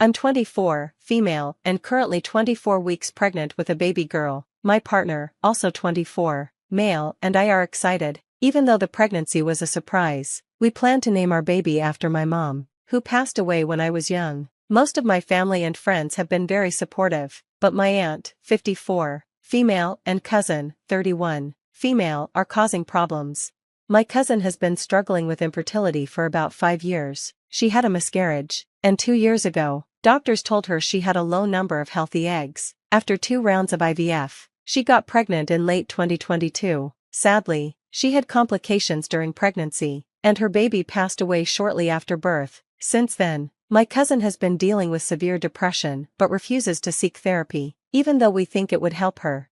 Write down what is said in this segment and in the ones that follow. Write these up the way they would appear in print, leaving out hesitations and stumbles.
I'm 24, female, and currently 24 weeks pregnant with a baby girl. My partner, also 24, male, and I are excited, even though the pregnancy was a surprise. We plan to name our baby after my mom, who passed away when I was young. Most of my family and friends have been very supportive, but my aunt, 54, female, and cousin, 31, female, are causing problems. My cousin has been struggling with infertility for about 5 years. She had a miscarriage, and 2 years ago, doctors told her she had a low number of healthy eggs. After 2 rounds of IVF, she got pregnant in late 2022. Sadly, she had complications during pregnancy, and her baby passed away shortly after birth. Since then, my cousin has been dealing with severe depression but refuses to seek therapy, even though we think it would help her.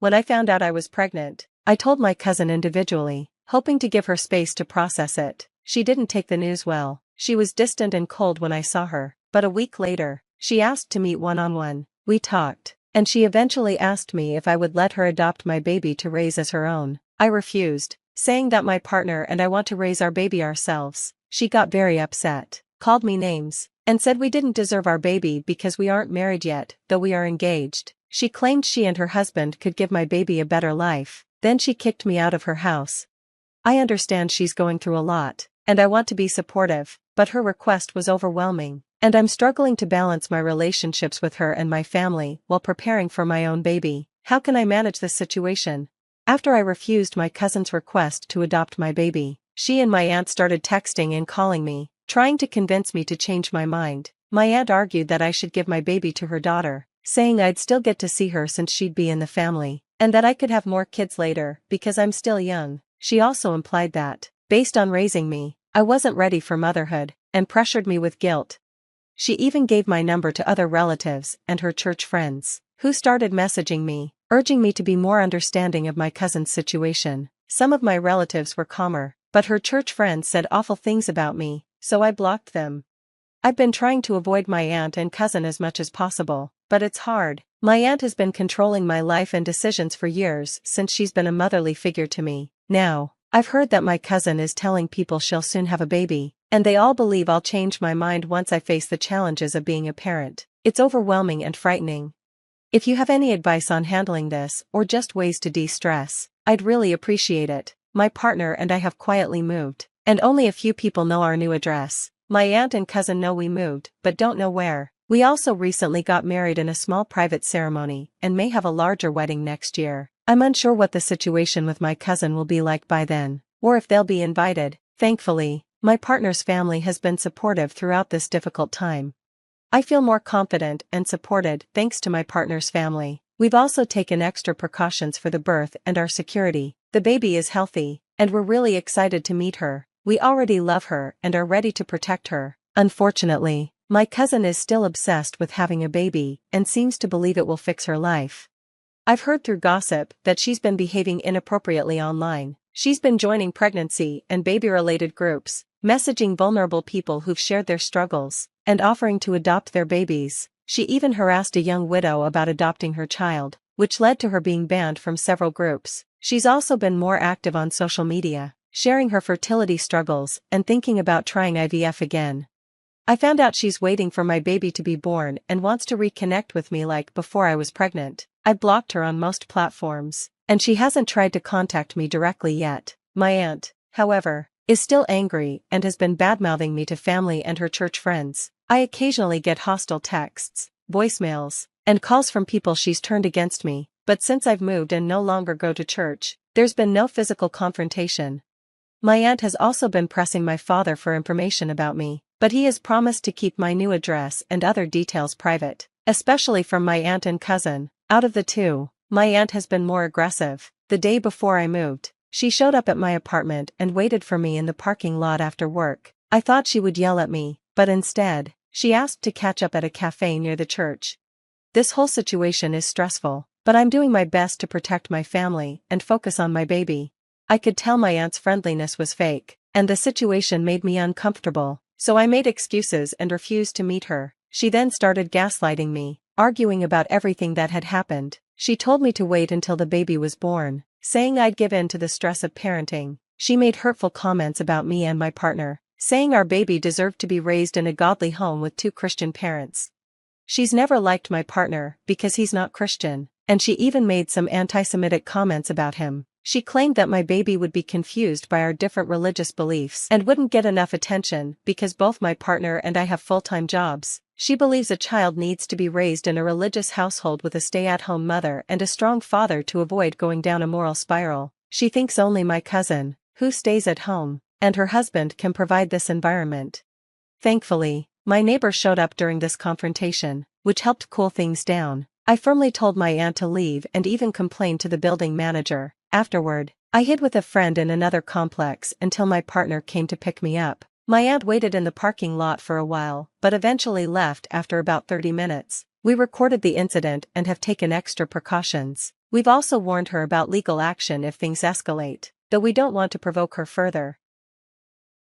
When I found out I was pregnant, I told my cousin individually, hoping to give her space to process it. She didn't take the news well. She was distant and cold when I saw her, but a week later, she asked to meet one-on-one. We talked, and she eventually asked me if I would let her adopt my baby to raise as her own. I refused, saying that my partner and I want to raise our baby ourselves. She got very upset, called me names, and said we didn't deserve our baby because we aren't married yet, though we are engaged. She claimed she and her husband could give my baby a better life. Then she kicked me out of her house. I understand she's going through a lot, and I want to be supportive, but her request was overwhelming, and I'm struggling to balance my relationships with her and my family while preparing for my own baby. How can I manage this situation? After I refused my cousin's request to adopt my baby, she and my aunt started texting and calling me, trying to convince me to change my mind. My aunt argued that I should give my baby to her daughter, saying I'd still get to see her since she'd be in the family, and that I could have more kids later because I'm still young. She also implied that, based on raising me, I wasn't ready for motherhood, and pressured me with guilt. She even gave my number to other relatives and her church friends, who started messaging me, urging me to be more understanding of my cousin's situation. Some of my relatives were calmer, but her church friends said awful things about me, so I blocked them. I've been trying to avoid my aunt and cousin as much as possible, but it's hard. My aunt has been controlling my life and decisions for years since she's been a motherly figure to me. Now, I've heard that my cousin is telling people she'll soon have a baby, and they all believe I'll change my mind once I face the challenges of being a parent. It's overwhelming and frightening. If you have any advice on handling this or just ways to de-stress, I'd really appreciate it. My partner and I have quietly moved, and only a few people know our new address. My aunt and cousin know we moved, but don't know where. We also recently got married in a small private ceremony and may have a larger wedding next year. I'm unsure what the situation with my cousin will be like by then, or if they'll be invited. Thankfully, my partner's family has been supportive throughout this difficult time. I feel more confident and supported thanks to my partner's family. We've also taken extra precautions for the birth and our security. The baby is healthy, and we're really excited to meet her. We already love her and are ready to protect her. Unfortunately, my cousin is still obsessed with having a baby and seems to believe it will fix her life. I've heard through gossip that she's been behaving inappropriately online. She's been joining pregnancy and baby-related groups, messaging vulnerable people who've shared their struggles, and offering to adopt their babies. She even harassed a young widow about adopting her child, which led to her being banned from several groups. She's also been more active on social media, sharing her fertility struggles and thinking about trying IVF again. I found out she's waiting for my baby to be born and wants to reconnect with me like before I was pregnant. I blocked her on most platforms, and she hasn't tried to contact me directly yet. My aunt, however, is still angry and has been badmouthing me to family and her church friends. I occasionally get hostile texts, voicemails, and calls from people she's turned against me, but since I've moved and no longer go to church, there's been no physical confrontation. My aunt has also been pressing my father for information about me, but he has promised to keep my new address and other details private, especially from my aunt and cousin. Out of the two, my aunt has been more aggressive. The day before I moved, she showed up at my apartment and waited for me in the parking lot after work. I thought she would yell at me, but instead, she asked to catch up at a cafe near the church. This whole situation is stressful, but I'm doing my best to protect my family and focus on my baby. I could tell my aunt's friendliness was fake, and the situation made me uncomfortable, so I made excuses and refused to meet her. She then started gaslighting me, arguing about everything that had happened. She told me to wait until the baby was born, saying I'd give in to the stress of parenting. She made hurtful comments about me and my partner, saying our baby deserved to be raised in a godly home with two Christian parents. She's never liked my partner because he's not Christian, and she even made some anti-Semitic comments about him. She claimed that my baby would be confused by our different religious beliefs and wouldn't get enough attention because both my partner and I have full-time jobs. She believes a child needs to be raised in a religious household with a stay-at-home mother and a strong father to avoid going down a moral spiral. She thinks only my cousin, who stays at home, and her husband can provide this environment. Thankfully, my neighbor showed up during this confrontation, which helped cool things down. I firmly told my aunt to leave and even complained to the building manager. Afterward, I hid with a friend in another complex until my partner came to pick me up. My aunt waited in the parking lot for a while, but eventually left after about 30 minutes. We recorded the incident and have taken extra precautions. We've also warned her about legal action if things escalate, though we don't want to provoke her further.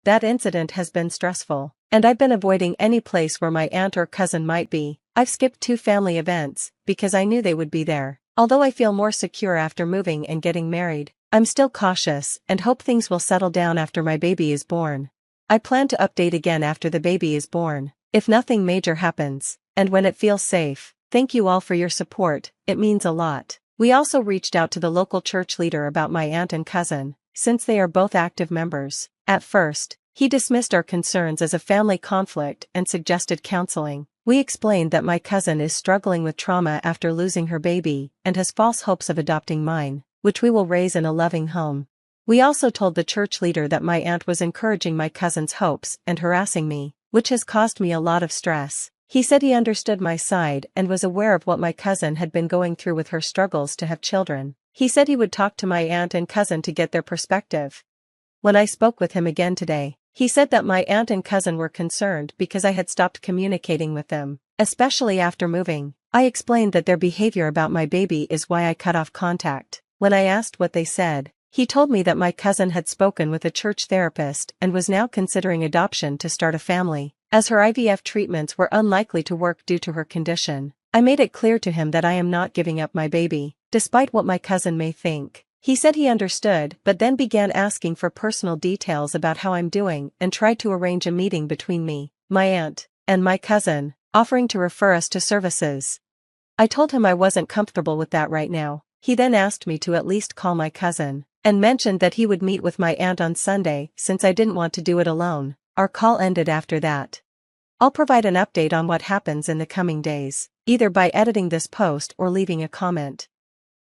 That incident has been stressful, and I've been avoiding any place where my aunt or cousin might be. I've skipped 2 family events because I knew they would be there. Although I feel more secure after moving and getting married, I'm still cautious and hope things will settle down after my baby is born. I plan to update again after the baby is born, if nothing major happens, and when it feels safe. Thank you all for your support, it means a lot. We also reached out to the local church leader about my aunt and cousin, since they are both active members. At first, he dismissed our concerns as a family conflict and suggested counseling. We explained that my cousin is struggling with trauma after losing her baby and has false hopes of adopting mine, which we will raise in a loving home. We also told the church leader that my aunt was encouraging my cousin's hopes and harassing me, which has caused me a lot of stress. He said he understood my side and was aware of what my cousin had been going through with her struggles to have children. He said he would talk to my aunt and cousin to get their perspective. When I spoke with him again today, he said that my aunt and cousin were concerned because I had stopped communicating with them, especially after moving. I explained that their behavior about my baby is why I cut off contact. When I asked what they said, he told me that my cousin had spoken with a church therapist and was now considering adoption to start a family, as her IVF treatments were unlikely to work due to her condition. I made it clear to him that I am not giving up my baby, despite what my cousin may think. He said he understood but then began asking for personal details about how I'm doing and tried to arrange a meeting between me, my aunt, and my cousin, offering to refer us to services. I told him I wasn't comfortable with that right now. He then asked me to at least call my cousin, and mentioned that he would meet with my aunt on Sunday since I didn't want to do it alone. Our call ended after that. I'll provide an update on what happens in the coming days, either by editing this post or leaving a comment.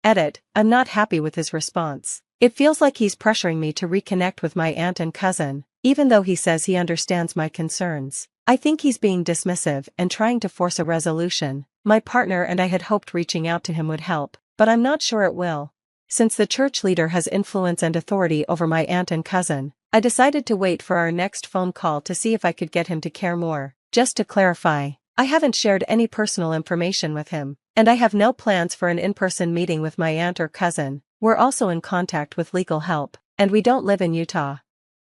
Edit: I'm not happy with his response. It feels like he's pressuring me to reconnect with my aunt and cousin, even though he says he understands my concerns. I think he's being dismissive and trying to force a resolution. My partner and I had hoped reaching out to him would help, but I'm not sure it will. Since the church leader has influence and authority over my aunt and cousin, I decided to wait for our next phone call to see if I could get him to care more. Just to clarify, I haven't shared any personal information with him, and I have no plans for an in-person meeting with my aunt or cousin. We're also in contact with legal help, and we don't live in Utah.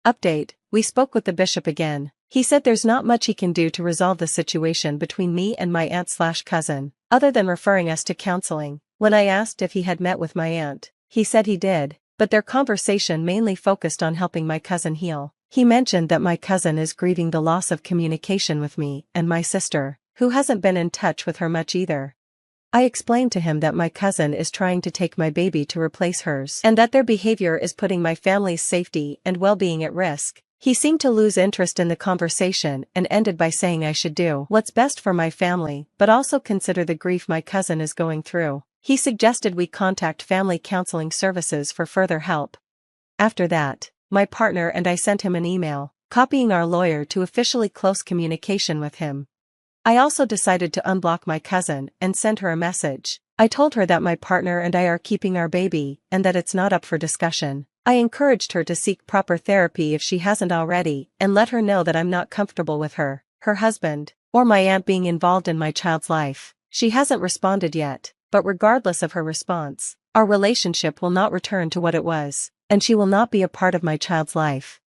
Update: we spoke with the bishop again. He said there's not much he can do to resolve the situation between me and my aunt/cousin, other than referring us to counseling. When I asked if he had met with my aunt, he said he did, but their conversation mainly focused on helping my cousin heal. He mentioned that my cousin is grieving the loss of communication with me and my sister, who hasn't been in touch with her much either. I explained to him that my cousin is trying to take my baby to replace hers and that their behavior is putting my family's safety and well-being at risk. He seemed to lose interest in the conversation and ended by saying I should do what's best for my family but also consider the grief my cousin is going through. He suggested we contact family counseling services for further help. After that, my partner and I sent him an email, copying our lawyer to officially close communication with him. I also decided to unblock my cousin and send her a message. I told her that my partner and I are keeping our baby and that it's not up for discussion. I encouraged her to seek proper therapy if she hasn't already and let her know that I'm not comfortable with her husband, or my aunt being involved in my child's life. She hasn't responded yet, but regardless of her response, our relationship will not return to what it was, and she will not be a part of my child's life.